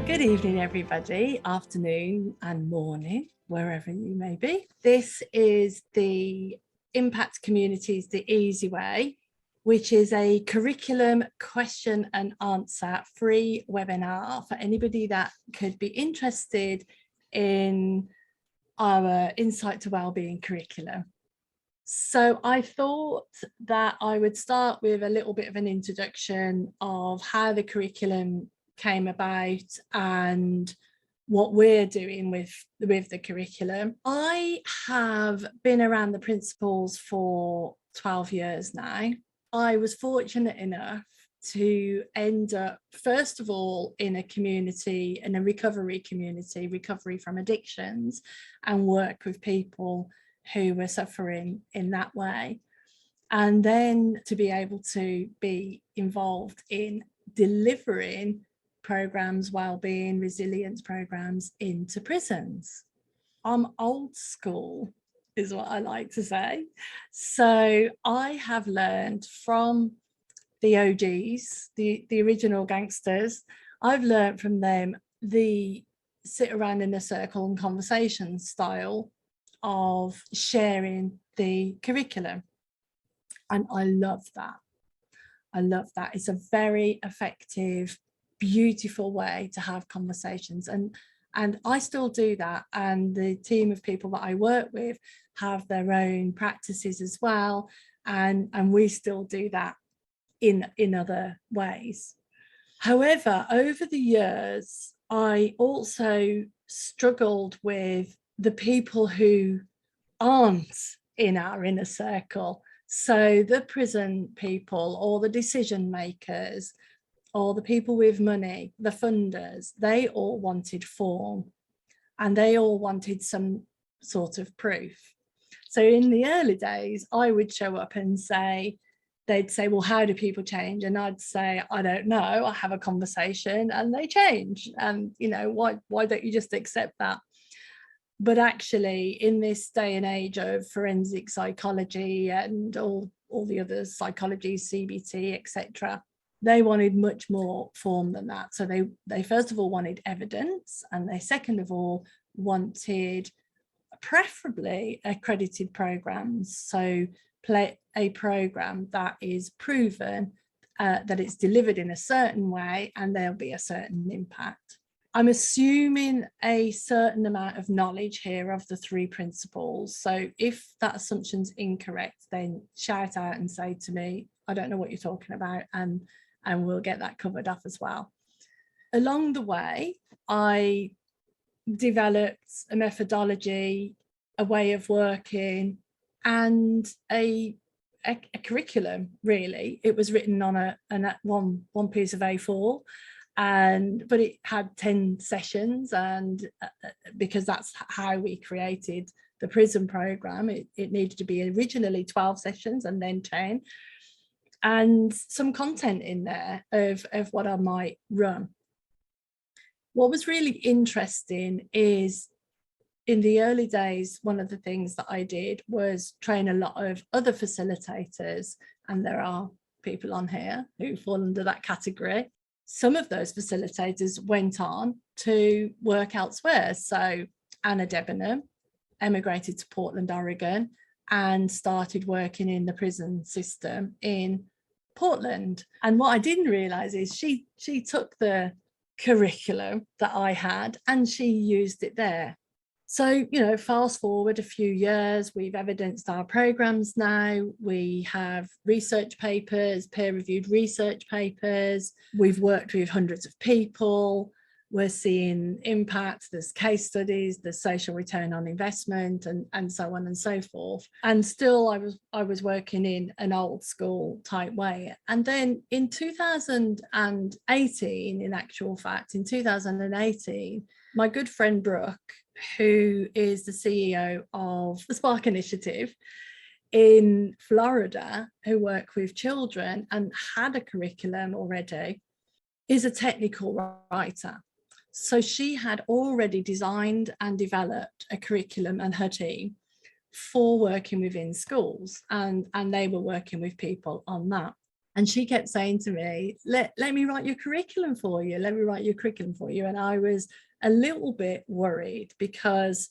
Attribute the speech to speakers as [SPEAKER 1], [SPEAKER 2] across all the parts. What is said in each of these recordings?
[SPEAKER 1] Good evening, everybody, afternoon and morning, wherever you may be. This is the Impact Communities the Easy Way, which is a curriculum question and answer free webinar for anybody that could be interested in our Insight to Wellbeing curriculum. So I thought that I would start with a little bit of an introduction of how the curriculum came about and what we're doing with the curriculum. I have been around the principles for 12 years now. I was fortunate enough to end up, first of all, in a community, in a recovery community, recovery from addictions, and work with people who were suffering in that way. And then to be able to be involved in delivering programs, wellbeing, resilience programs into prisons. I'm old school, is what I like to say. So I have learned from the OGs, the original gangsters. I've learned from them the sit around in a circle and conversation style of sharing the curriculum. And I love that. I love that. It's a very effective, beautiful way to have conversations. And I still do that. And the team of people that I work with have their own practices as well. And we still do that in other ways. However, over the years, I also struggled with the people who aren't in our inner circle. So the prison people or the decision makers or the people with money, the funders, they all wanted form and they all wanted some sort of proof. So in the early days, I would show up and say, they'd say, well, how do people change? And I'd say, I don't know, I have a conversation and they change. And, you know, why don't you just accept that? But actually, in this day and age of forensic psychology and all the other psychology, CBT, etc., they wanted much more form than that. So they first of all wanted evidence, and they second of all wanted preferably accredited programs. So play a program that is proven that it's delivered in a certain way and there'll be a certain impact. I'm assuming a certain amount of knowledge here of the three principles. So if that assumption's incorrect, then shout out and say to me, I don't know what you're talking about, and we'll get that covered up as well. Along the way, I developed a methodology, a way of working, and a curriculum, really. It was written on one piece of A4. But it had 10 sessions, and because that's how we created the prison program, it needed to be originally 12 sessions and then 10, and some content in there of what I might run. What was really interesting is in the early days, one of the things that I did was train a lot of other facilitators, and there are people on here who fall under that category. Some of those facilitators went on to work elsewhere. So Anna Debenham emigrated to Portland, Oregon, and started working in the prison system in Portland. And what I didn't realize is she took the curriculum that I had and she used it there. So, you know, fast forward a few years, we've evidenced our programs now. We have research papers, peer-reviewed research papers. We've worked with hundreds of people. We're seeing impact, there's case studies, there's social return on investment, and so on and so forth. And still I was working in an old school type way. And then in 2018, in actual fact, in 2018, my good friend Brooke, who is the CEO of the Spark Initiative in Florida, who work with children and had a curriculum already, is a technical writer. So she had already designed and developed a curriculum, and her team, for working within schools, and they were working with people on that. And she kept saying to me, let me write your curriculum for you. Let me write your curriculum for you. And I was a little bit worried, because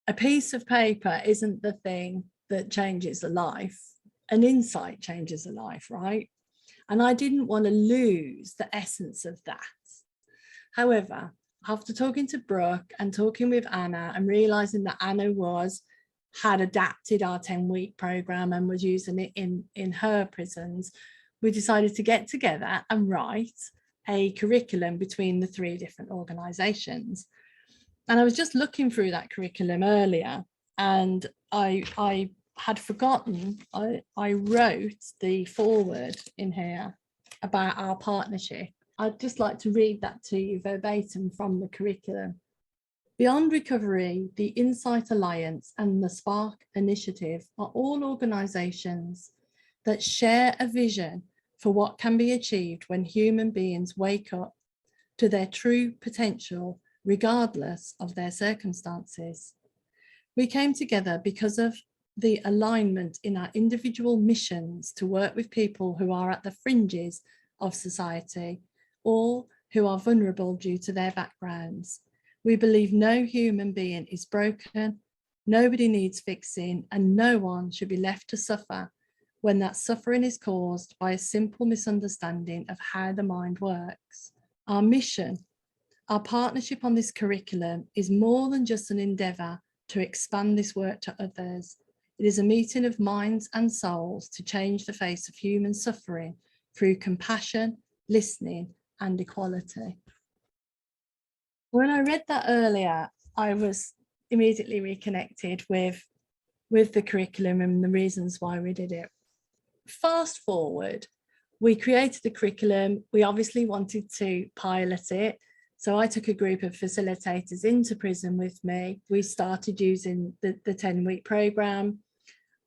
[SPEAKER 1] a piece of paper isn't the thing that changes a life. An insight changes a life, right? And I didn't want to lose the essence of that. However, after talking to Brooke and talking with Anna and realizing that Anna had adapted our 10-week program and was using it in her prisons, we decided to get together and write a curriculum between the 3 different organizations. And I was just looking through that curriculum earlier, and I had forgotten, I wrote the foreword in here about our partnership. I'd just like to read that to you verbatim from the curriculum. Beyond Recovery, the Insight Alliance and the Spark Initiative are all organisations that share a vision for what can be achieved when human beings wake up to their true potential, regardless of their circumstances. We came together because of the alignment in our individual missions to work with people who are at the fringes of society or who are vulnerable due to their backgrounds. We believe no human being is broken, nobody needs fixing, and no one should be left to suffer when that suffering is caused by a simple misunderstanding of how the mind works. Our mission, our partnership on this curriculum, is more than just an endeavour to expand this work to others. It is a meeting of minds and souls to change the face of human suffering through compassion, listening, and equality. When I read that earlier, I was immediately reconnected with the curriculum and the reasons why we did it. Fast forward, we created the curriculum. We obviously wanted to pilot it. So I took a group of facilitators into prison with me. We started using the 10-week program.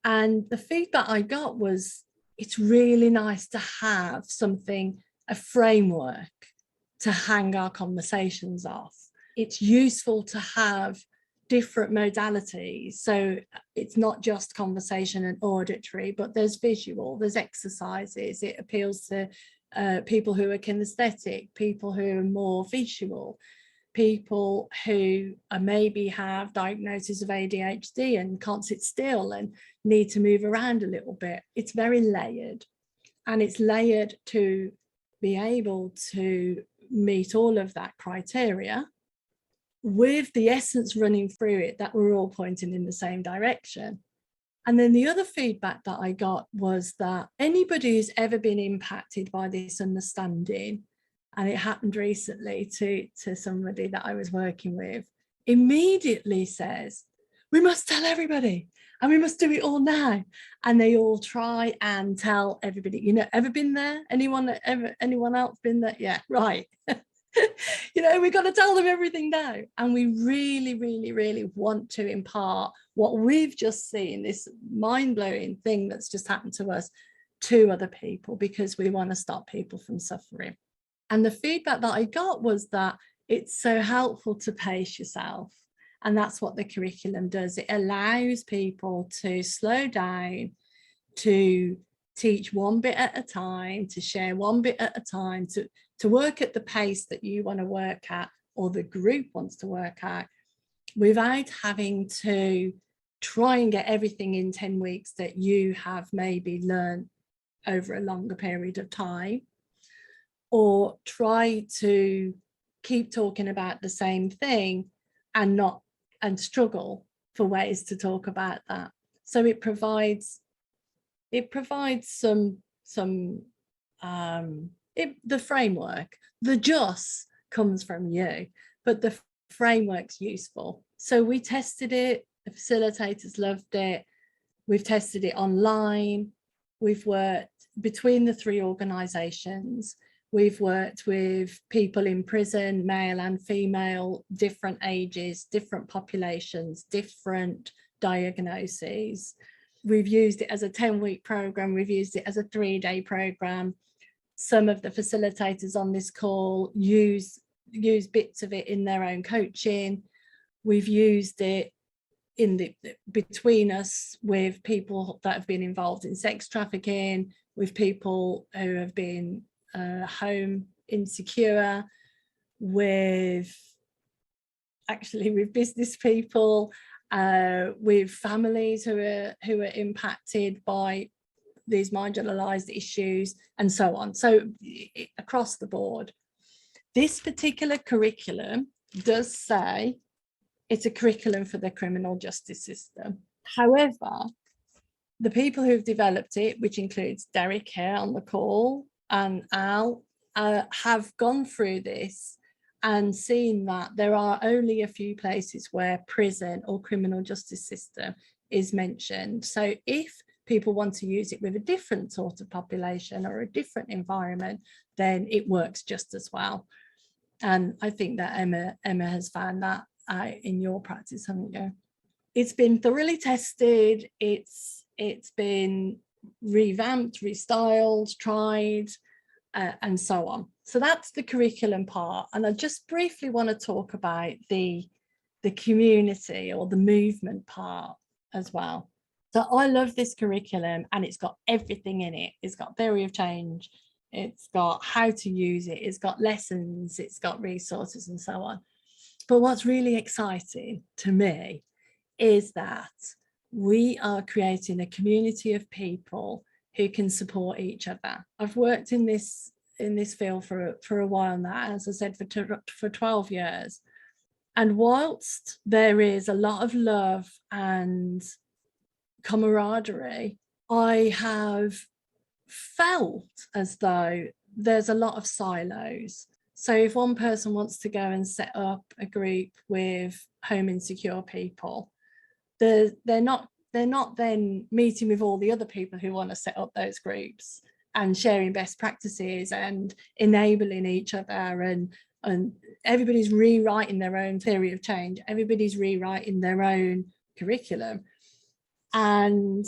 [SPEAKER 1] And the feedback I got was, it's really nice to have something, a framework to hang our conversations off. It's useful to have different modalities. So it's not just conversation and auditory, but there's visual, there's exercises. It appeals to people who are kinesthetic, people who are more visual, people who maybe have diagnosis of ADHD and can't sit still and need to move around a little bit. It's very layered, and it's layered to be able to meet all of that criteria with the essence running through it, that we're all pointing in the same direction. And then the other feedback that I got was that anybody who's ever been impacted by this understanding, and it happened recently to somebody that I was working with, immediately says, we must tell everybody and we must do it all now. And they all try and tell everybody. You know, ever been there? Anyone else been there? Yeah, right. You know, we've got to tell them everything now. And we really, really, really want to impart what we've just seen, this mind-blowing thing that's just happened to us, to other people, because we want to stop people from suffering. And the feedback that I got was that it's so helpful to pace yourself. And that's what the curriculum does. It allows people to slow down, to teach one bit at a time, to share one bit at a time, to work at the pace that you want to work at or the group wants to work at, without having to try and get everything in 10 weeks that you have maybe learned over a longer period of time, or try to keep talking about the same thing and struggle for ways to talk about that. So it provides the framework. The just comes from you, but the framework's useful. So we tested it, the facilitators loved it. We've tested it online. We've worked between the 3 organizations. We've worked with people in prison, male and female, different ages, different populations, different diagnoses. We've used it as a 10-week program. We've used it as a 3-day program. Some of the facilitators on this call use bits of it in their own coaching. We've used it in the between us, with people that have been involved in sex trafficking, with people who have been home insecure, with business people, with families who are impacted by these marginalized issues, and so on. So across the board, this particular curriculum does say it's a curriculum for the criminal justice system. However, the people who've developed it, which includes Derek here on the call and Al, have gone through this and seen that there are only a few places where prison or criminal justice system is mentioned. So if people want to use it with a different sort of population or a different environment, then it works just as well. And I think that Emma has found that out in your practice, haven't you? It's been thoroughly tested. It's been revamped, restyled, tried, and so on. So that's the curriculum part. And I just briefly want to talk about the community or the movement part as well. So I love this curriculum, and it's got everything in it. It's got theory of change, it's got how to use it, it's got lessons, it's got resources, and so on. But what's really exciting to me is that we are creating a community of people who can support each other. I've worked in this field for a while now, as I said, for 12 years. And whilst there is a lot of love and camaraderie, I have felt as though there's a lot of silos. So if one person wants to go and set up a group with home insecure people, they're not then meeting with all the other people who want to set up those groups and sharing best practices and enabling each other, and everybody's rewriting their own theory of change, everybody's rewriting their own curriculum. And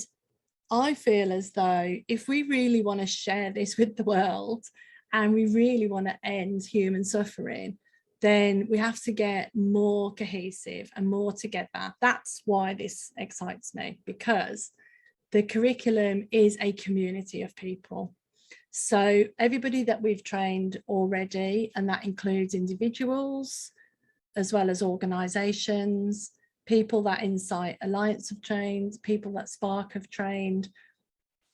[SPEAKER 1] I feel as though if we really want to share this with the world and we really want to end human suffering, then we have to get more cohesive and more together. That's why this excites me, because the curriculum is a community of people. So everybody that we've trained already, and that includes individuals as well as organisations, people that Insight Alliance have trained, people that Spark have trained,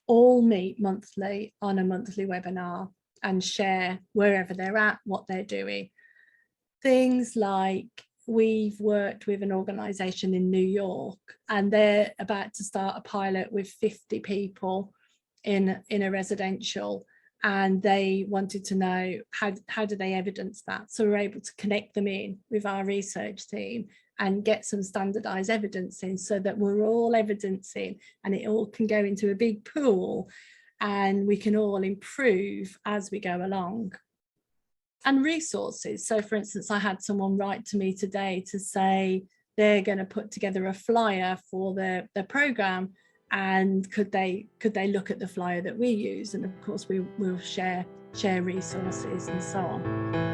[SPEAKER 1] all meet monthly on a monthly webinar and share wherever they're at, what they're doing. Things like, we've worked with an organisation in New York, and they're about to start a pilot with 50 people in a residential, and they wanted to know how do they evidence that. So we're able to connect them in with our research team and get some standardized evidence in, so that we're all evidencing and it all can go into a big pool and we can all improve as we go along. And resources. So for instance, I had someone write to me today to say they're going to put together a flyer for their program, and could they look at the flyer that we use, and of course we will share resources and so on.